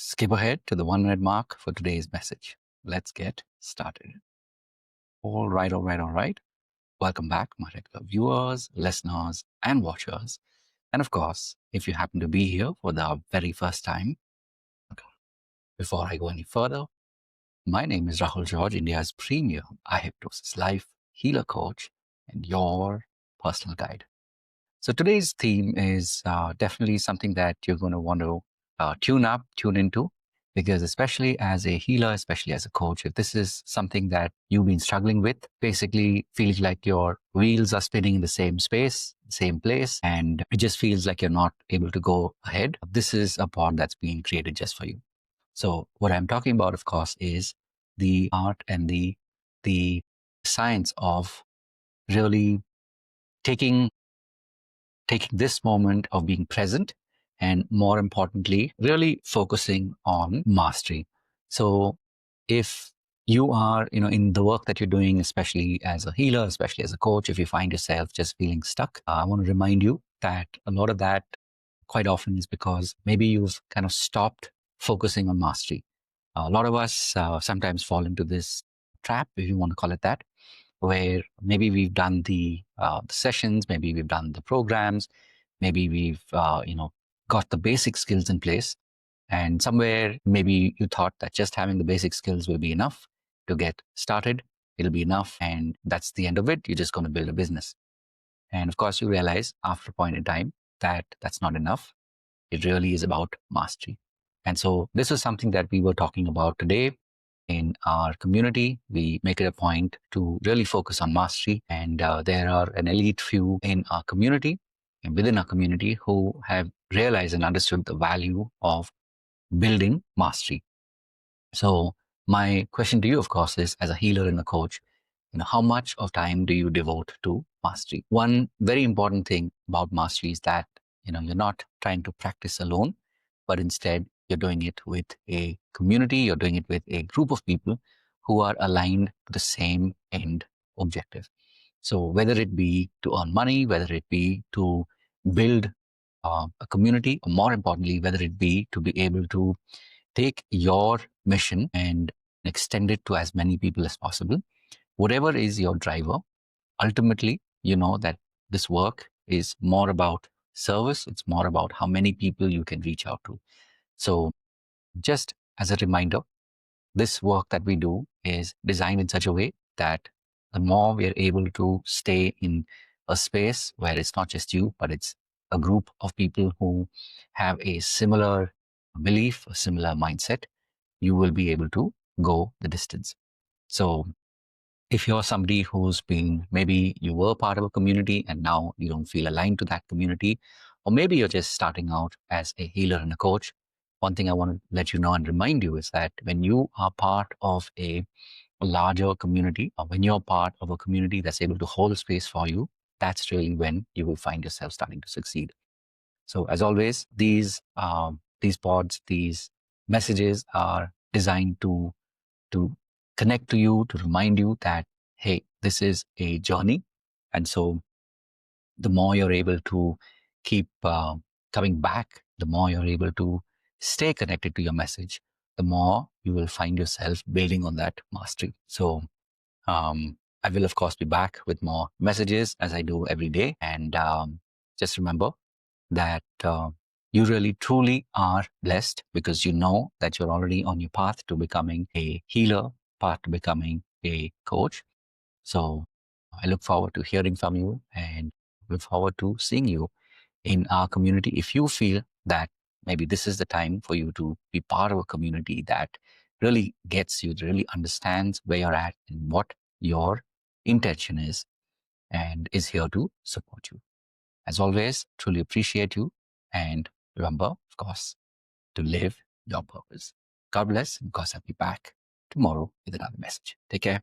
Skip ahead to the 1 minute mark for today's message. Let's get started. All right. Welcome back, my regular viewers, listeners, and watchers. And of course, if you happen to be here for the very first time, before I go any further, my name is Rahul George, India's premier hypnosis life healer coach and your personal guide. So today's theme is definitely something that you're going to want to tune into, because especially as a healer, especially as a coach, if this is something that you've been struggling with, basically feeling like your wheels are spinning in the same space, same place, and it just feels like you're not able to go ahead, this is a pod that's been created just for you. So what I'm talking about, of course, is the art and the science of really taking this moment of being present, and more importantly, really focusing on mastery. So if you are, in the work that you're doing, especially as a healer, especially as a coach, if you find yourself just feeling stuck, I want to remind you that a lot of that quite often is because maybe you've kind of stopped focusing on mastery. A lot of us sometimes fall into this trap, if you want to call it that, where maybe we've done the sessions, maybe we've done the programs, maybe we've got the basic skills in place, and somewhere maybe you thought that just having the basic skills will be enough to get started. It'll be enough, and that's the end of it. You're just going to build a business. And of course, you realize after a point in time that that's not enough. It really is about mastery. And so this is something that we were talking about today in our community. We make it a point to really focus on mastery. And there are an elite few in our community and within our community who have realized and understood the value of building mastery. So my question to you, of course, is as a healer and a coach, how much of time do you devote to mastery? One very important thing about mastery is that, you're not trying to practice alone, but instead you're doing it with a community, you're doing it with a group of people who are aligned to the same end objective. So whether it be to earn money, whether it be to build a community, or more importantly, whether it be to be able to take your mission and extend it to as many people as possible. Whatever is your driver, ultimately, you know that this work is more about service. It's more about how many people you can reach out to. So just as a reminder, this work that we do is designed in such a way that the more we are able to stay in a space where it's not just you, but it's a group of people who have a similar belief, a similar mindset, you will be able to go the distance. So if you're somebody who's been, maybe you were part of a community and now you don't feel aligned to that community, or maybe you're just starting out as a healer and a coach, one thing I want to let you know and remind you is that when you are part of a larger community, or when you're part of a community that's able to hold space for you, that's really when you will find yourself starting to succeed. So as always, these pods, these messages are designed to connect to you, to remind you that, hey, this is a journey. And so the more you're able to keep coming back, the more you're able to stay connected to your message, the more you will find yourself building on that mastery. So I will, of course, be back with more messages as I do every day. And just remember that you really truly are blessed, because you know that you're already on your path to becoming a healer, path to becoming a coach. So I look forward to hearing from you and look forward to seeing you in our community. If you feel that maybe this is the time for you to be part of a community that really gets you, really understands where you're at and what your intention is, and is here to support you. As always, truly appreciate you. And remember, of course, to live your purpose. God bless. And of course, I'll be back tomorrow with another message. Take care.